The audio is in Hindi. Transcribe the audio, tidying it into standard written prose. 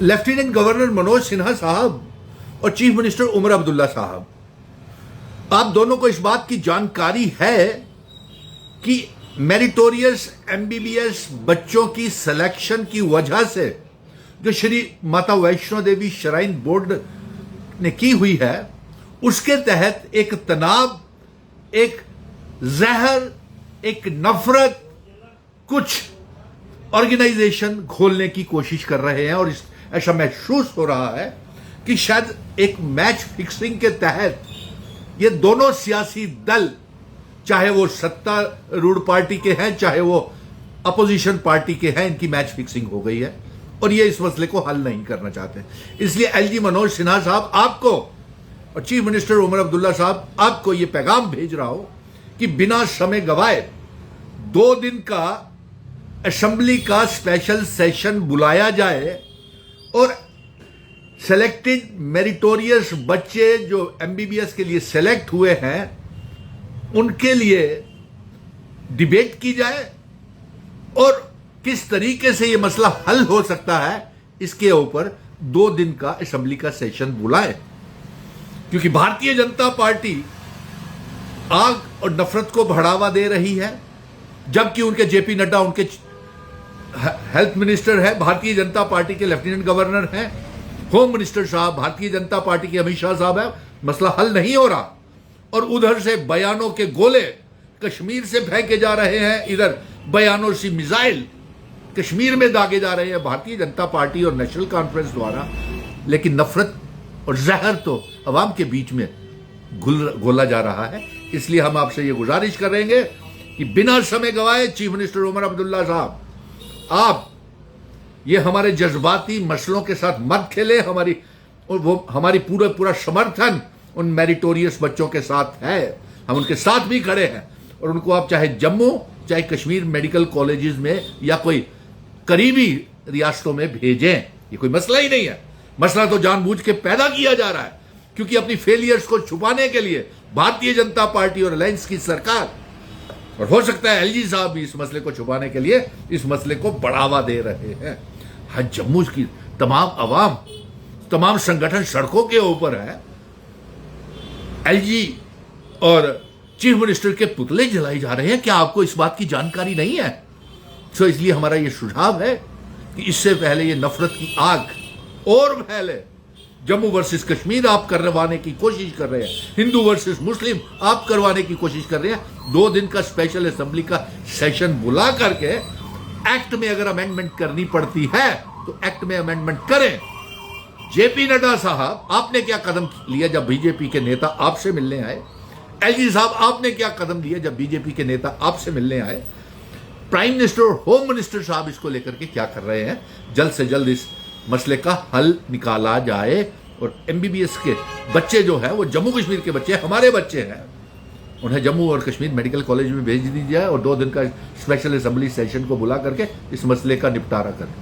लेफ्टिनेंट गवर्नर मनोज सिन्हा साहब और चीफ मिनिस्टर उमर अब्दुल्ला साहब, आप दोनों को इस बात की जानकारी है कि मेरिटोरियस एमबीबीएस बच्चों की सिलेक्शन की वजह से जो श्री माता वैष्णो देवी श्राइन बोर्ड ने की हुई है, उसके तहत एक तनाव, एक जहर, एक नफरत कुछ ऑर्गेनाइजेशन खोलने की कोशिश कर रहे हैं। और ऐसा महसूस हो रहा है कि शायद एक मैच फिक्सिंग के तहत ये दोनों सियासी दल, चाहे वो सत्तारूढ़ पार्टी के हैं चाहे वो अपोजिशन पार्टी के हैं, इनकी मैच फिक्सिंग हो गई है और ये इस मसले को हल नहीं करना चाहते। इसलिए एलजी मनोज सिन्हा साहब आपको और चीफ मिनिस्टर उमर अब्दुल्ला साहब आपको ये पैगाम भेज रहा हूं कि बिना समय गवाए 2 दिन का असेंबली का स्पेशल सेशन बुलाया जाए और सेलेक्टेड मेरिटोरियस बच्चे जो एमबीबीएस के लिए सेलेक्ट हुए हैं उनके लिए डिबेट की जाए और किस तरीके से यह मसला हल हो सकता है इसके ऊपर 2 दिन का असेंबली का सेशन बुलाए। क्योंकि भारतीय जनता पार्टी आग और नफरत को बढ़ावा दे रही है, जबकि उनके जेपी नड्डा उनके हेल्थ मिनिस्टर है, भारतीय जनता पार्टी के लेफ्टिनेंट गवर्नर हैं, होम मिनिस्टर साहब भारतीय जनता पार्टी के अमित शाह साहब है, मसला हल नहीं हो रहा। और उधर से बयानों के गोले कश्मीर से फेंके जा रहे हैं, इधर बयानों से मिसाइल कश्मीर में दागे जा रहे हैं भारतीय जनता पार्टी और नेशनल कॉन्फ्रेंस द्वारा। लेकिन नफरत और जहर तो अवाम के बीच में घोला जा रहा है। इसलिए हम आपसे ये गुजारिश करेंगे कि बिना समय गवाए चीफ मिनिस्टर उमर अब्दुल्ला साहब, आप ये हमारे जज्बाती मसलों के साथ मत खेले। हमारी पूरा समर्थन उन मेरिटोरियस बच्चों के साथ है, हम उनके साथ भी खड़े हैं। और उनको आप चाहे जम्मू चाहे कश्मीर मेडिकल कॉलेजेस में या कोई करीबी रियासतों में भेजें, ये कोई मसला ही नहीं है। मसला तो जानबूझ के पैदा किया जा रहा है क्योंकि अपनी फेलियर्स को छुपाने के लिए भारतीय जनता पार्टी और अलायंस की सरकार, और हो सकता है एलजी साहब भी इस मसले को छुपाने के लिए इस मसले को बढ़ावा दे रहे हैं। हाँ, जम्मू की तमाम अवाम, तमाम संगठन सड़कों के ऊपर है, एलजी और चीफ मिनिस्टर के पुतले जलाए जा रहे हैं। क्या आपको इस बात की जानकारी नहीं है? तो इसलिए हमारा यह सुझाव है कि इससे पहले ये नफरत की आग और फैले, जम्मू वर्सेस कश्मीर आप करवाने की कोशिश कर रहे हैं, हिंदू वर्सेस मुस्लिम आप करवाने की कोशिश कर रहे हैं। 2 दिन का स्पेशल असेंबली का सेशन बुला करके एक्ट में अगर अमेंडमेंट करनी पड़ती है तो एक्ट में अमेंडमेंट करें। जेपी नड्डा साहब, आपने क्या कदम लिया जब बीजेपी के नेता आपसे मिलने आए? एलजी साहब, आपने क्या कदम लिया जब बीजेपी के नेता आपसे मिलने आए? प्राइम मिनिस्टर और होम मिनिस्टर साहब इसको लेकर के क्या कर रहे हैं? जल्द से जल्द इस मसले का हल निकाला जाए और एमबीबीएस के बच्चे जो है वो जम्मू कश्मीर के बच्चे, हमारे बच्चे हैं, उन्हें जम्मू और कश्मीर मेडिकल कॉलेज में भेज दी जाए और 2 दिन का स्पेशल असेंबली सेशन को बुला करके इस मसले का निपटारा करें।